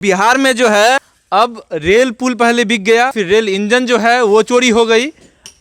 बिहार में जो है अब रेल पुल पहले बिक गया, फिर रेल इंजन जो है वो चोरी हो गई।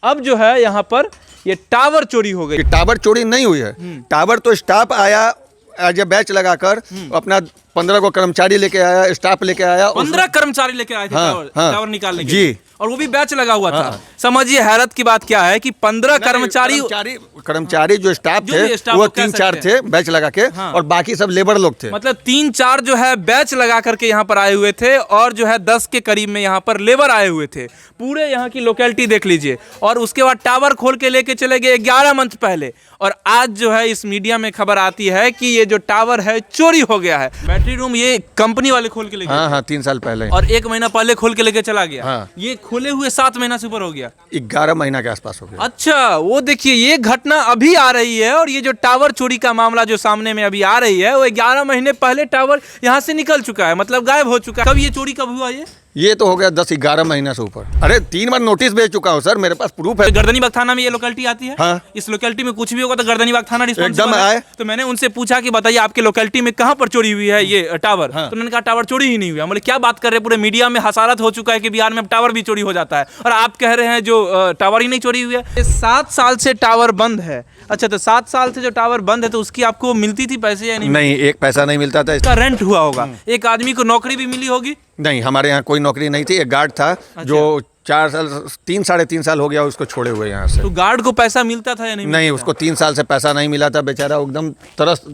अब जो है यहाँ पर ये टावर चोरी हो गई। टावर चोरी नहीं हुई है, टावर तो स्टाफ आया एज ए बैच लगाकर अपना 15 को कर्मचारी लेके आया, स्टाफ लेके आया, 15 कर्मचारी लेके आए थे टावर निकालने के लिए। जी, और वो भी बैच लगा हुआ था। समझिए हैरत की बात क्या है कि 15 कर्मचारी जो स्टाफ थे वो 3-4 थे बैच लगा के, और बाकी सब लेबर लोग थे। मतलब 3-4 जो है बैच लगा करके यहाँ पर आए हुए थे, और जो है 10 के करीब में यहाँ पर लेबर आए हुए थे। पूरे यहाँ की लोकेलिटी देख लीजिए। और उसके बाद टावर खोल के लेके चले गए 11 मंथ पहले, और आज जो है इस मीडिया में खबर आती है कि ये जो टावर है चोरी हो गया है। बैटरी रूम ये कंपनी वाले खोल के लेके, हाँ 3 साल पहले, और 1 महीना पहले खोल के लेके चला गया। हाँ। ये खोले हुए 7 महीना से ऊपर हो गया, 11 महीना के आसपास हो गया। अच्छा, वो देखिए ये घटना अभी आ रही है, और ये जो टावर चोरी का मामला जो सामने में अभी आ रही है, वो 11 महीने पहले टावर यहाँ से निकल चुका है, मतलब गायब हो चुका है। कब ये चोरी कब हुआ? ये तो हो गया 10-11 महीना से ऊपर। अरे 3 बार नोटिस भेज चुका हूँ सर, मेरे पास प्रूफ है। गर्दनीबाग थाना में ये लोकेलिटी आती है। हाँ। इस लोकेलिटी में कुछ भी होगा तो गर्दनीबाग थाना रिस्पॉन्सिबल एकदम है। आए। तो मैंने उनसे पूछा कि बताइए आपके लोकेलिटी में कहाँ पर चोरी हुई है ये टावर। हाँ। तो उन्होंने कहा टावर चोरी ही नहीं हुआ। मतलब क्या बात कर रहे हैं, पूरे मीडिया में हसारत हो चुका है कि बिहार में टावर भी चोरी हो जाता है, और आप कह रहे हैं जो टावर ही नहीं चोरी हुई है। 7 साल से टावर बंद है। अच्छा, तो 7 साल से जो टावर बंद है तो उसकी आपको मिलती थी पैसे या नहीं? नहीं, 1 पैसा नहीं मिलता था। इसका रेंट हुआ होगा, एक आदमी को नौकरी भी मिली होगी। नहीं, हमारे यहाँ कोई नौकरी नहीं थी। एक गार्ड था जो 4 साल 3-3.5 साल हो गया उसको छोड़े हुए यहाँ से। तो गार्ड को पैसा मिलता था या नहीं? नहीं, उसको 3 साल से पैसा नहीं मिला था। बेचारा एकदम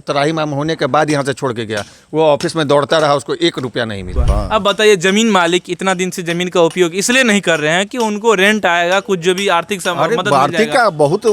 तराहीमाम होने के बाद यहाँ से छोड़ के गया। वो ऑफिस में दौड़ता रहा, उसको 1 रुपया नहीं मिला। अब बताइए, जमीन मालिक इतना दिन से जमीन का उपयोग इसलिए नहीं कर रहे हैं कि उनको रेंट आएगा, कुछ जो भी आर्थिक मदद मिल जाएगा। का बहुत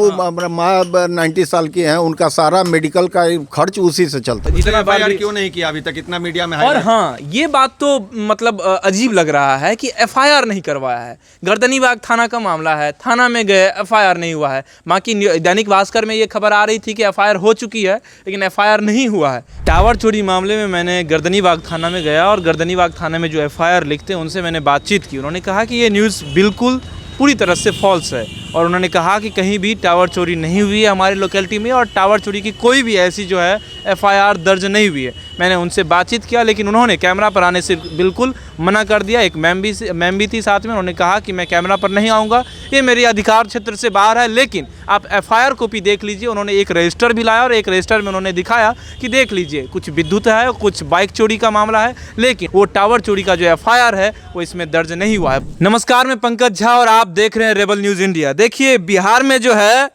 माँ 90 साल की हैं, उनका सारा मेडिकल का खर्च उसी से चलता है। इतना बार क्यों नहीं किया अभी तक, इतना मीडिया में? और हाँ, ये बात तो मतलब अजीब लग रहा है कि FIR नहीं करवाया है। गर्दनीबाग थाना का मामला है, थाना में गए, FIR नहीं हुआ है। बाकी दैनिक भास्कर में ये खबर आ रही थी कि FIR हो चुकी है, लेकिन FIR नहीं हुआ है। टावर चोरी मामले में मैंने गर्दनीबाग थाना में गया, और गर्दनीबाग थाना में जो FIR लिखते हैं उनसे मैंने बातचीत की। उन्होंने कहा कि ये न्यूज़ बिल्कुल पूरी तरह से फॉल्स है, और उन्होंने कहा कि कहीं भी टावर चोरी नहीं हुई है हमारी लोकेलिटी में, और टावर चोरी की कोई भी ऐसी जो है FIR दर्ज नहीं हुई है। मैंने उनसे बातचीत किया, लेकिन उन्होंने कैमरा पर आने से बिल्कुल मना कर दिया। एक मैम भी थी साथ में, उन्होंने कहा कि मैं कैमरा पर नहीं आऊँगा, ये मेरे अधिकार क्षेत्र से बाहर है। लेकिन आप FIR कॉपी देख लीजिए। उन्होंने एक रजिस्टर भी लाया, और एक रजिस्टर में उन्होंने दिखाया कि देख लीजिए कुछ विद्युत है, कुछ बाइक चोरी का मामला है, लेकिन वो टावर चोरी का जो FIR है वो इसमें दर्ज नहीं हुआ है। नमस्कार, मैं पंकज झा और आप देख रहे हैं रेबल न्यूज़ इंडिया। देखिए, बिहार में जो है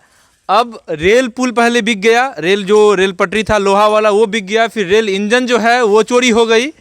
अब रेल पुल पहले बिक गया, रेल पटरी था लोहा वाला वो बिक गया, फिर रेल इंजन जो है वो चोरी हो गई।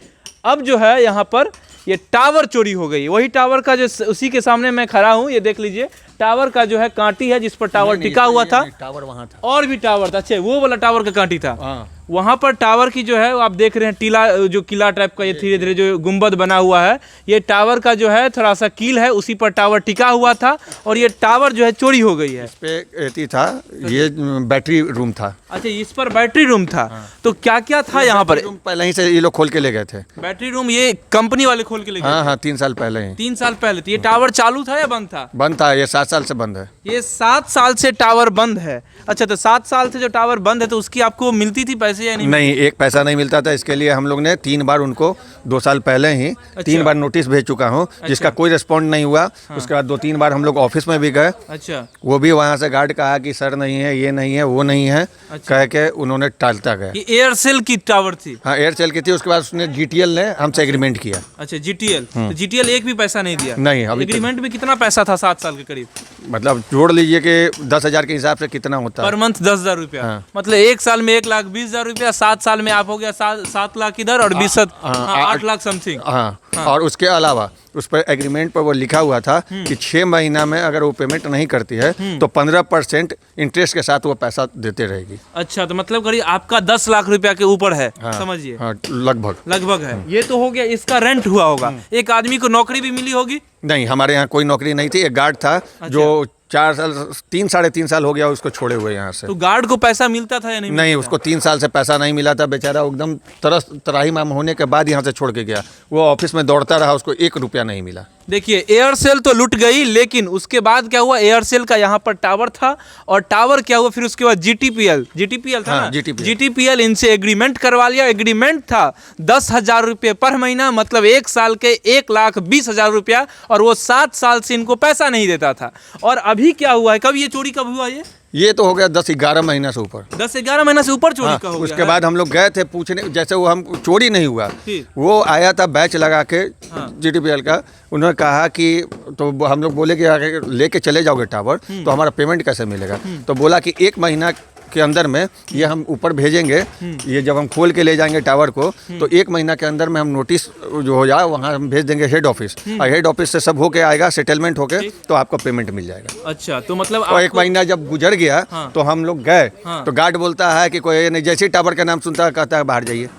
अब जो है यहाँ पर ये टावर चोरी हो गई। वही टावर का जो उसी के सामने मैं खड़ा हूँ, ये देख लीजिए, टावर का जो है कांटी है जिस पर टावर टिका हुआ था। टावर वहाँ था, और भी टावर था। अच्छा, वो वाला टावर का कांटी था। वहाँ पर टावर की जो है आप देख रहे हैं टीला, जो किला टाइप का ये धीरे धीरे जो गुंबद बना हुआ है, ये टावर का जो है थोड़ा सा कील है, उसी पर टावर टिका हुआ था, और ये टावर जो है चोरी हो गई है। इस पे था, ये बैटरी रूम था। अच्छा, इस पर बैटरी रूम था। तो क्या क्या था यहाँ पर? पहले ही से ये लोग खोल के ले गए थे। बैटरी रूम ये कंपनी वाले खोल के ले गए? हाँ, 3 साल पहले ही। 3 साल पहले। तो ये टावर चालू था या बंद था? बंद था, ये 7 साल से बंद है। ये 7 साल से टावर बंद है। अच्छा, तो 7 साल से जो टावर बंद है तो उसकी आपको मिलती थी पैसे या नहीं? नहीं, 1 पैसा नहीं मिलता था। इसके लिए हम लोग ने 3 बार उनको 2 साल पहले ही 3 बार नोटिस भेज चुका हूँ, जिसका कोई रिस्पॉन्ड नहीं हुआ। उसके बाद 2-3 बार हम लोग ऑफिस में भी गए। अच्छा, वो भी वहाँ से गार्ड कहा कि सर नहीं है, ये नहीं है, वो नहीं है, कह के उन्होंने टालता गया। ये एयरसेल की टावर थी? हाँ, एयरसेल की थी। उसके बाद उसने GTL ने हमसे एग्रीमेंट किया। अच्छा, GTL। तो GTL एक भी पैसा नहीं दिया? नहीं। अभी एग्रीमेंट में कितना पैसा था 7 साल के करीब? मतलब जोड़ लीजिए कि 10,000 के हिसाब से कितना होता है पर मंथ? 10,000 रुपया। हाँ। मतलब 1 साल में 1,20,000 रुपया, 7 साल में आप हो गया 7 लाख इधर, और 8 लाख समथिंग। हाँ। और उसके अलावा उस पर एग्रीमेंट पर वो लिखा हुआ था कि 6 महीना में अगर वो पेमेंट नहीं करती है तो 15% इंटरेस्ट के साथ वो पैसा देते रहेगी। अच्छा, तो मतलब करीब आपका 10 लाख रुपया के ऊपर है। हाँ, समझिए। हाँ, लगभग है। ये तो हो गया, इसका रेंट हुआ होगा। एक आदमी को नौकरी भी मिली होगी? नहीं, हमारे यहाँ कोई नौकरी नहीं थी। एक गार्ड था जो 4 साल 3 साढ़े 3 साल हो गया उसको छोड़े हुए यहाँ से। तो गार्ड को पैसा मिलता था या नहीं? नहीं, उसको 3 साल से पैसा नहीं मिला था, बेचारा एकदम तराहीमाम होने के बाद यहाँ से छोड़ के गया। वो ऑफिस में दौड़ता रहा, उसको 1 रुपया नहीं मिला। देखिए, एयरसेल तो लुट गई, लेकिन उसके बाद क्या हुआ, एयरसेल का यहाँ पर टावर था, और टावर क्या हुआ फिर उसके बाद जीटीपीएल था ना, जीटीपीएल इनसे एग्रीमेंट करवा लिया। एग्रीमेंट था 10,000 रुपये पर महीना, मतलब 1 साल के 1,20,000 रुपया, और वो 7 साल से इनको पैसा नहीं देता था। और अभी क्या हुआ है, कब ये चोरी कब हुआ, ये तो हो गया 10-11 महीना से ऊपर, 10-11 महीना से ऊपर चोरी का हो गया। उसके बाद हम लोग गए थे पूछने, जैसे वो हम चोरी नहीं हुआ, वो आया था बैच लगा के जीटीपीएल का। उन्होंने कहा कि, तो हम लोग बोले कि आगे लेके चले जाओगे टावर तो हमारा पेमेंट कैसे मिलेगा। तो बोला कि 1 महीना के अंदर में ये हम ऊपर भेजेंगे, ये जब हम खोल के ले जाएंगे टावर को तो 1 महीना के अंदर में हम नोटिस जो हो जाए वहाँ हम भेज देंगे हेड ऑफिस, और हेड ऑफिस से सब होके आएगा, सेटलमेंट होके, तो आपको पेमेंट मिल जाएगा। अच्छा, तो मतलब और 1 महीना जब गुजर गया तो हम लोग गए तो गार्ड बोलता है कि कोई नहीं, जैसे ही टावर का नाम सुनता है कहता है बाहर जाइए,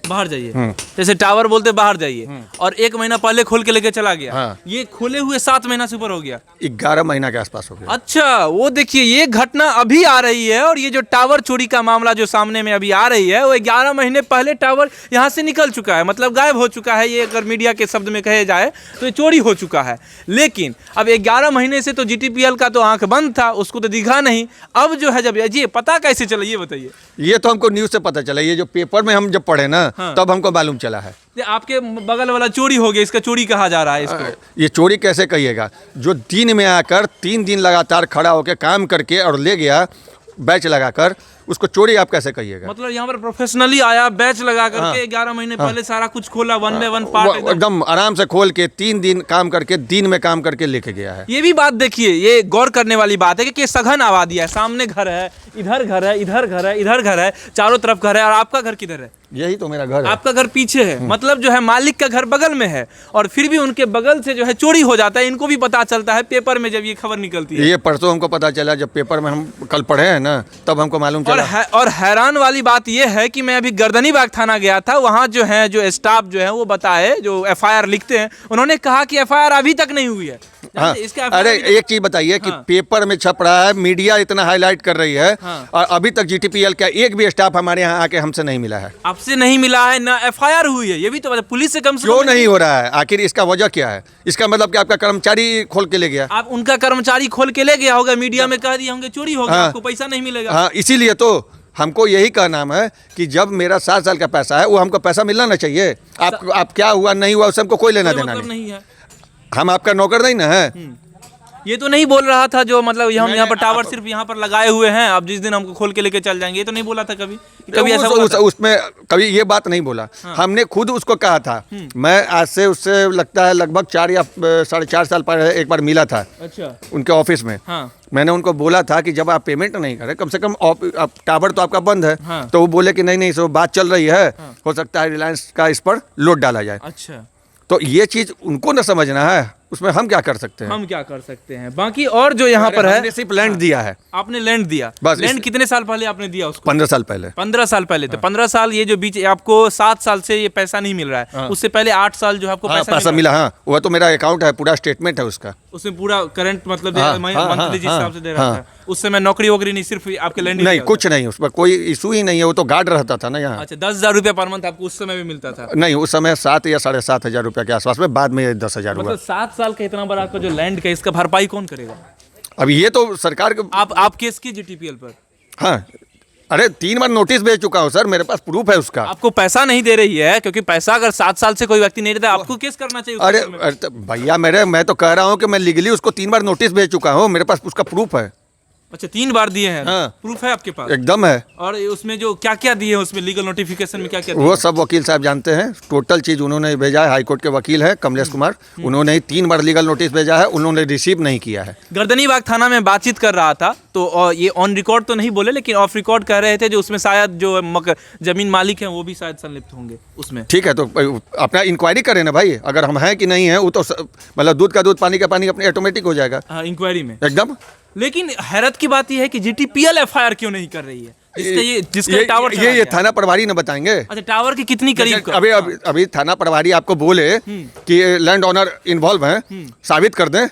बाहर जाइए। जैसे टावर बोलते बाहर जाइए, और 1 महीना पहले खोल के लेके चला गया। ये खोले हुए 7 महीना से ऊपर हो गया, 11 महीना के आसपास हो गया। अच्छा, वो देखिए, ये घटना अभी आ रही है, और ये जो टावर चोरी का मामला जो सामने में अभी आ रही है, वो 11 महीने पहले टावर यहाँ से निकल चुका है, मतलब गायब हो चुका है। ये अगर मीडिया के शब्द में कहे जाए तो ये चोरी हो चुका है। लेकिन अब 11 महीने से तो जीटीपीएल का तो आंख बंद था, उसको तो दिखा नहीं। अब जो है, जब ये पता कैसे चला, ये बताइए। ये तो हमको न्यूज़ से पता चला, ये जो पेपर में हम जब पढ़े ना तब हमको मालूम चला है। आपके बगल वाला चोरी हो गया, इसका चोरी कहा जा रहा है इसको। ये चोरी कैसे कहिएगा, जो दिन में आकर 3 दिन लगातार खड़ा होकर काम करके और ले गया बैच लगाकर, उसको चोरी आप कैसे कहिएगा? मतलब यहाँ पर प्रोफेशनली आया, बैच लगा करके 11 महीने पहले सारा कुछ खोला, 1 बाय 1 पार्ट एकदम आराम से खोल के 3 दिन काम करके, दिन में काम करके लेके गया है। ये भी बात देखिए, ये गौर करने वाली बात है कि सघन आबादी है, सामने घर है, इधर घर है, इधर घर है, इधर घर है, चारों तरफ घर है, और आपका घर किधर है? यही तो मेरा घर है। आपका घर पीछे है, मतलब जो है मालिक का घर बगल में है, और फिर भी उनके बगल से जो है चोरी हो जाता है। इनको भी पता चलता है पेपर में, जब ये खबर निकलती है। ये परसों हमको पता चला, जब पेपर में हम कल पढ़े हैं ना, तब हमको मालूम चला। और हैरान वाली बात ये है कि मैं अभी गर्दनीबाग थाना गया था, वहाँ जो है, जो स्टाफ जो है वो बताए, जो एफआईआर लिखते हैं, उन्होंने कहा कि एफआईआर अभी तक नहीं हुई है। हाँ, अरे एक चीज बताइए कि पेपर में छप रहा है, मीडिया इतना हाईलाइट कर रही है, और अभी तक जीटीपीएल का एक भी स्टाफ हमारे यहाँ आके हमसे नहीं मिला है। आपसे नहीं मिला है, ना एफआईआर हुई है, ये भी तो पुलिस से कम से क्यों नहीं हो रहा है? आखिर इसका वजह क्या है? इसका मतलब कि आपका कर्मचारी खोल के ले गया, आप उनका कर्मचारी खोल के ले गया होगा, मीडिया में कह दिए होंगे चोरी होगा, आपको पैसा नहीं मिलेगा। हाँ, इसीलिए तो हमको यही कहना है कि जब मेरा 7 साल का पैसा है, वो हमको पैसा मिलना ना चाहिए। आप क्या हुआ नहीं हुआ उससे हमको कोई लेना देना नहीं है। हम आपका नौकर नहीं ना है। ये तो नहीं बोल रहा था जो, मतलब हम यहाँ पर टावर सिर्फ यहाँ पर लगाए हुए हैं, अब जिस दिन हमको खोल के लेके चल जाएंगे, ये तो नहीं बोला था कभी ऐसा उसमें कभी ये बात नहीं बोला। हमने खुद उसको कहा था। मैं आज से उससे लगता है लगभग 4 या 4.5 साल पहले एक बार मिला था। अच्छा, उनके ऑफिस में। मैंने उनको बोला था कि जब आप पेमेंट नहीं करें, कम से कम टावर तो आपका बंद है। तो वो बोले कि नहीं सो बात चल रही है, हो सकता है रिलायंस का इस पर लोड डाला जाए। अच्छा, तो ये चीज उनको न समझना है, उसमें हम क्या कर सकते हैं? हम क्या कर सकते हैं? बाकी और जो यहाँ पर है, हमने सिर्फ लैंड दिया है। आपने लैंड दिया, बस। लैंड कितने साल पहले आपने दिया उसको? 15 साल पहले। 15 साल पहले। तो 15 साल ये जो बीच, आपको 7 साल से ये पैसा नहीं मिल रहा है, उससे पहले 8 साल जो है आपको पैसा मिला। हाँ, वो तो मेरा अकाउंट है, पूरा स्टेटमेंट है उसका, उसमें पूरा करंट मतलब मंथली जिस हिसाब से दे रहा था। उस समय नौकरी वोकरी नहीं, सिर्फ आपके लैंड नहीं, कुछ नहीं, उसमें कोई इशू ही नहीं है। वो तो गार्ड रहता था ना यहाँ। अच्छा, 10,000 रुपया पर मंथ आपको उस समय भी मिलता था? नहीं, उस समय 7 या 7,500 रुपया के आसपास में, बाद में 10,000 हुआ। मतलब 7 साल का इतना बड़ा आपका जो लैंड का, इसका भरपाई कौन करेगा? अब ये तो सरकार के। आप केस की जीटीपीएल पर? हाँ, अरे 3 बार नोटिस भेज चुका हूँ सर, मेरे पास प्रूफ है उसका। आपको पैसा नहीं दे रही है, क्योंकि पैसा अगर 7 साल से कोई व्यक्ति नहीं देता, आपको केस करना चाहिए। अरे तो भैया, मैं तो कह रहा हूँ कि मैं लीगली उसको 3 बार नोटिस भेज चुका हूँ, मेरे पास उसका प्रूफ है। अच्छा, 3 बार दिए हैं? हाँ। प्रूफ है आपके पास? एकदम है। और उसमें जो क्या क्या दिए हैं, उसमें लीगल नोटिफिकेशन में क्या क्या दिए? वो सब वकील साहब जानते हैं, टोटल चीज़ उन्होंने भेजा है। हाईकोर्ट के वकील है कमलेश कुमार, उन्होंने ही 3 बार लीगल नोटिस भेजा है, उन्होंने रिसीव नहीं किया है। गर्दनीबाग थाना में बातचीत कर रहा था, तो ये ऑन रिकॉर्ड तो नहीं बोले, लेकिन ऑफ रिकॉर्ड कह रहे थे जो उसमें शायद जो जमीन मालिक हैं वो भी शायद संलिप्त होंगे उसमें। ठीक है, तो अपना इंक्वायरी करें ना भाई, अगर हम हैं कि नहीं है, वो तो मतलब दूध का दूध पानी का पानी अपने ऑटोमेटिक हो जाएगा। हाँ, इंक्वायरी में एकदम। लेकिन हैरत की बात यह है कि जीटीपीएल एफआईआर क्यों नहीं कर रही है? जिसका टावर ये थाना प्रभारी न बताएंगे। अच्छा, टावर की कितनी करीब? अभी थाना प्रभारी आपको बोले कि लैंड ओनर इन्वॉल्व हैं, साबित कर दें।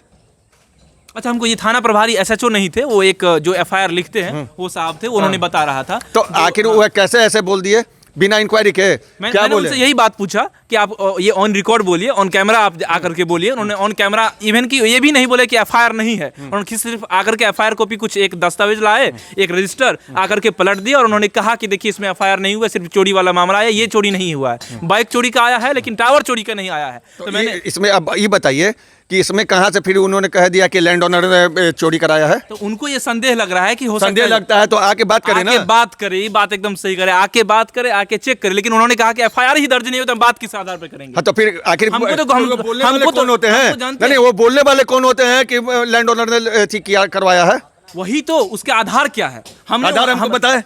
अच्छा, हमको ये थाना प्रभारी एसएचओ नहीं थे, वो एक जो एफआईआर लिखते हैं वो साहब थे, उन्होंने बता रहा था। तो आखिर वो कैसे ऐसे बोल दिए बिना इंक्वायरी के? क्या मैंने बोले? उनसे यही बात पूछा कि आप ये ऑन रिकॉर्ड बोलिए, ऑन कैमरा आप आकर के बोलिए। उन्होंने ऑन कैमरा इवन की ये भी नहीं बोले कि एफआईआर नहीं है, उन्होंने सिर्फ आकर के एफआईआर कॉपी कुछ एक दस्तावेज लाए, एक रजिस्टर आकर के पलट दिया और उन्होंने कहा कि देखिए इसमें एफआईआर नहीं हुआ, सिर्फ चोरी वाला मामला आया, ये चोरी नहीं हुआ है। बाइक चोरी का आया है लेकिन टावर चोरी का नहीं आया है। तो मैंने इसमें अब ये बताइए कि इसमें कहाँ से फिर उन्होंने कह दिया कि लैंड ओनर ने चोरी कराया है? तो उनको ये संदेह लग रहा है कि हो सकता संदेह है, लगता है तो आके बात करें ना। आके बात करे, ये बात एकदम सही करे, आके बात करे, आके चेक करे। लेकिन उन्होंने कहा कि एफआईआर ही दर्ज नहीं होता, बात किस आधार पर करेंगे? हाँ, तो फिर आखिर हमको तो बोलने वाले हमको तो कौन होते हैं? हमको जानते नहीं, वो बोलने वाले कौन होते हैं कि लैंड ओनर ने ठीक किया करवाया है? वही तो, उसके आधार क्या है? आधार हमको बताएं।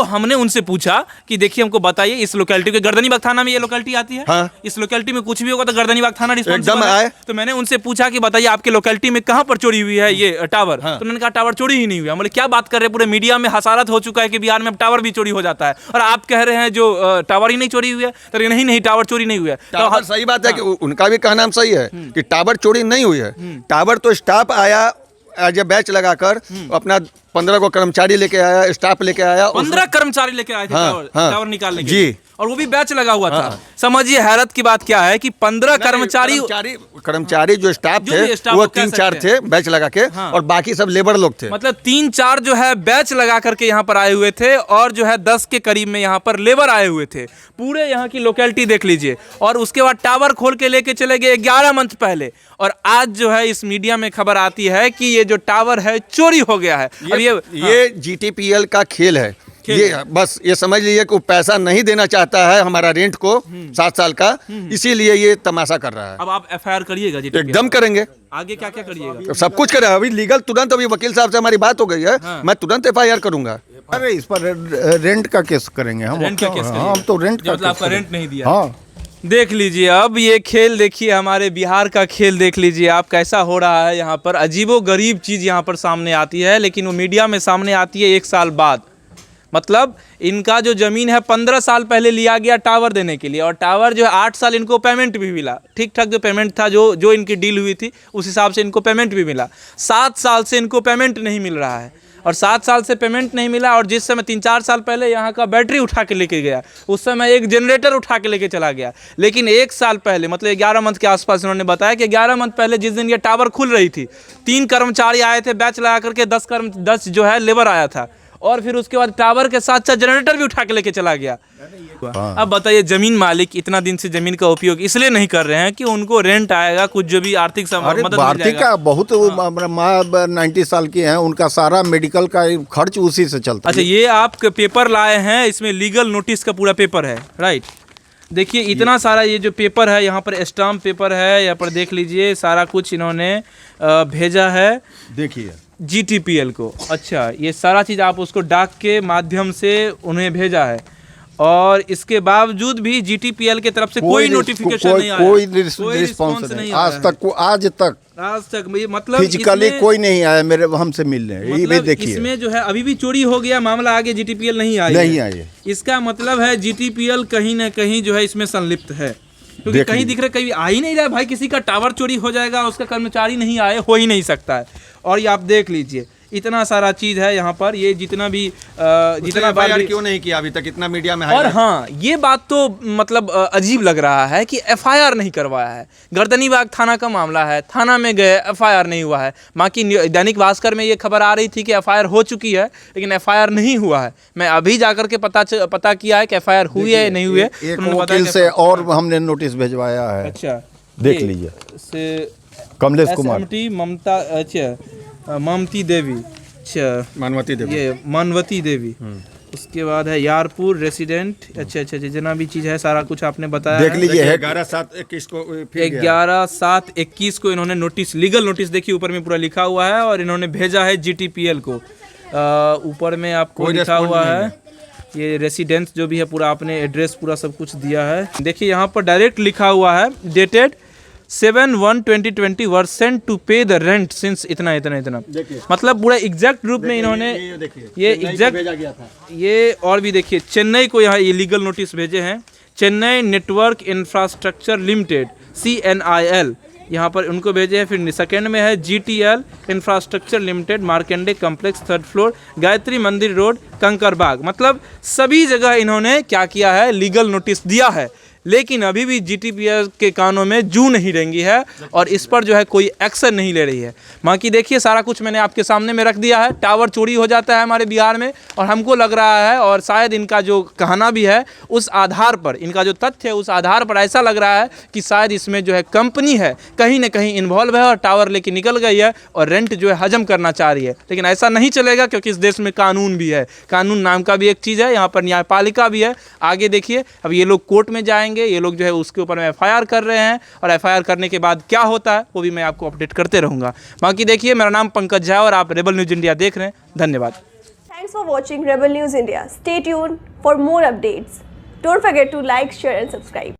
हमने उनसे पूछा कि देखिए हमको बताइए, इस लोकेलिटी के गर्दनीबाग थाना में ये लोकेलिटी आती है। हाँ। इस लोकेलिटी में कुछ भी होगा तो गर्दनीबाग थाना रिस्पॉन्सिबल एकदम है। आए। तो मैंने उनसे पूछा कि बताइए आपके लोकेलिटी में कहाँ पर चोरी हुई है ये टावर? हाँ। तो उन्होंने कहा टावर चोरी ही नहीं हुआ। बोले क्या बात कर रहे हैं, पूरे मीडिया में हसारत हो चुका है कि बिहार में अब टावर भी चोरी हो जाता है और आप कह रहे हैं जो टावर ही नहीं चोरी हुई है। तो नहीं टावर चोरी नहीं हुआ है। टावर सही बात है कि उनका भी कहना सही है कि टावर चोरी नहीं हुई है। टावर तो स्टाफ आया एज ए बैच लगाकर अपना 15 को कर्मचारी लेके आया, स्टाफ लेके आया, 15 कर्मचारी लेके आए थे हाँ, टावर निकालने के जी। लिए, और वो भी बैच लगा हुआ था। समझिए हैरत की बात क्या है कि 15 कर्मचारी जो स्टाफ जो थे भी स्टाफ वो को कह 3-4 सकते थे बैच लगा के, हाँ। और बाकी सब लेबर लोग थे। मतलब 3-4 जो है बैच लगा करके यहाँ पर आए हुए थे और जो है 10 के करीब में यहाँ पर लेबर आए हुए थे। पूरे यहाँ की लोकेलिटी देख लीजिए। और उसके बाद टावर खोल के लेके चले गए 11 मंथ पहले, और आज जो है इस मीडिया में खबर आती है कि ये जो टावर है चोरी हो गया है। अब ये जीटीपीएल का खेल है। ये बस ये समझ लीजिए कि वो पैसा नहीं देना चाहता है हमारा रेंट को 7 साल का, इसीलिए ये तमाशा कर रहा है। अब आप एफआईआर करिएगा जी? एकदम करेंगे, आगे क्या क्या करिएगा? सब कुछ करें। अभी लीगल तुरंत, अभी वकील साहब से हमारी बात हो गई है, मैं तुरंत एफआईआर करूंगा। अरे इस पर रेंट का केस करेंगे हम। रेंट का केस हाँ, हम तो रेंट का मतलब आपका केस रेंट नहीं दिया? हाँ। देख लीजिए, अब ये खेल देखिए, हमारे बिहार का खेल देख लीजिए आप कैसा हो रहा है। यहाँ पर अजीबो गरीब चीज़ यहाँ पर सामने आती है, लेकिन वो मीडिया में सामने आती है 1 साल बाद। मतलब इनका जो ज़मीन है 15 साल पहले लिया गया टावर देने के लिए, और टावर जो है 8 साल इनको पेमेंट भी मिला, ठीक ठाक जो पेमेंट था, जो इनकी डील हुई थी उस हिसाब से इनको पेमेंट भी मिला। 7 साल से इनको पेमेंट नहीं मिल रहा है, और 7 साल से पेमेंट नहीं मिला। और जिस समय 3-4 साल पहले यहाँ का बैटरी उठा के लेके गया, उस समय एक जनरेटर उठा के लेके चला गया। लेकिन 1 साल पहले, मतलब 11 मंथ के आसपास, उन्होंने बताया कि 11 मंथ पहले जिस दिन ये टावर खुल रही थी, 3 कर्मचारी आए थे बैच लगा करके, 10 जो है लेबर आया था, और फिर उसके बाद टावर के साथ साथ जनरेटर भी उठा के लेके चला गया। अब बताइए, जमीन मालिक इतना दिन से जमीन का उपयोग इसलिए नहीं कर रहे हैं कि उनको रेंट आएगा, कुछ जो भी आर्थिक मदद मिल आर्थिक का बहुत, माँ 90 साल की हैं, उनका सारा मेडिकल का खर्च उसी से चलता है। अच्छा, ये आप पेपर लाए हैं, इसमें लीगल नोटिस का पूरा पेपर है, राइट? देखिए इतना सारा ये जो पेपर है, यहाँ पर स्टाम्प पेपर है, यहाँ पर देख लीजिए सारा कुछ इन्होंने भेजा है, देखिए जीटीपीएल को। अच्छा, ये सारा चीज़ आप उसको डाक के माध्यम से उन्हें भेजा है, और इसके बावजूद भी जीटीपीएल की तरफ से कोई नोटिफिकेशन नहीं आया, कोई रिस्पॉन्स नहीं आज तक मतलब फिजिकली कोई नहीं आया मेरे हमसे मिलने। मतलब ये देखिए, इसमें जो है अभी भी चोरी हो गया, मामला आगे जीटीपीएल नहीं आई। इसका मतलब है जीटीपीएल कहीं ना कहीं जो है इसमें संलिप्त है, क्योंकि कहीं दिख रहा, कहीं आ ही नहीं रहा है। भाई किसी का टावर चोरी हो जाएगा, उसका कर्मचारी नहीं आए, हो ही नहीं सकता है। और ये आप देख लीजिए इतना सारा चीज़ है यहाँ पर, ये जितना भी जितना बार क्यों नहीं किया अभी तक, इतना मीडिया में। और हाँ, ये बात तो मतलब अजीब लग रहा है कि एफआईआर नहीं करवाया है। गर्दनीबाग थाना का मामला है, थाना में गए, एफआईआर नहीं हुआ है। बाकी दैनिक भास्कर में ये खबर आ रही थी कि एफआईआर हो चुकी है, लेकिन एफआईआर नहीं हुआ है। मैं अभी जाकर के पता किया है कि एफआईआर हुई है नहीं हुई है। एक वकील से और हमने नोटिस भिजवाया है। अच्छा, देख लीजिए, कमलेश कुमार, ममता, अच्छा ममती देवी, अच्छा मानवती देवी, ये मानवती देवी। उसके बाद है यारपुर रेसिडेंट। अच्छा, जितना भी चीज़ है सारा कुछ आपने बताया। देख लीजिए 11/7/21 को 11/7/21 को इन्होंने नोटिस, लीगल नोटिस देखिए ऊपर में पूरा लिखा हुआ है, और इन्होंने भेजा है जीटीपीएल को। ऊपर में आपको लिखा हुआ है ये रेसिडेंस जो भी है, पूरा आपने एड्रेस पूरा सब कुछ दिया है। देखिए यहाँ पर डायरेक्ट लिखा हुआ है, डेटेड 7/1/2020 वर सेंट टू पे द रेंट सिंस इतना। मतलब पूरा एग्जैक्ट रूप में इन्होंने ये एग्जैक्ट, ये और भी देखिए चेन्नई को यहाँ ये लीगल नोटिस भेजे हैं। Chennai network infrastructure limited CNIL, यहाँ पर उनको भेजे हैं। फिर सेकंड में है GTL infrastructure limited, Markande complex, 3rd floor, Gayatri Mandir road, Kankarbagh. मतलब सभी जगह इन्होंने क्या किया है, लीगल नोटिस दिया है, लेकिन अभी भी GTPL के कानों में जू नहीं रेंगी है और इस पर जो है कोई एक्शन नहीं ले रही है। बाकी देखिए सारा कुछ मैंने आपके सामने में रख दिया है। टावर चोरी हो जाता है हमारे बिहार में और हमको लग रहा है, और शायद इनका जो कहना भी है उस आधार पर, इनका जो तथ्य है उस आधार पर ऐसा लग रहा है कि शायद इसमें जो है कंपनी है कहीं ना कहीं इन्वॉल्व है और टावर लेके निकल गई है और रेंट जो है हजम करना चाह रही है। लेकिन ऐसा नहीं चलेगा, क्योंकि इस देश में कानून भी है, कानून नाम का भी एक चीज़ है, यहाँ पर न्यायपालिका भी है। आगे देखिए अब ये लोग कोर्ट में जाएंगे, ये लोग जो है उसके ऊपर में FIR कर रहे हैं और FIR करने के बाद क्या होता है वो भी मैं आपको अपडेट करते रहूँगा। बाकी देखिए मेरा नाम पंकज झा और आप रेबल न्यूज़ इंडिया देख रहे हैं। धन्यवाद। Thanks for watching Rebel News India. Stay tuned for more updates. Don't forget to like, share and subscribe.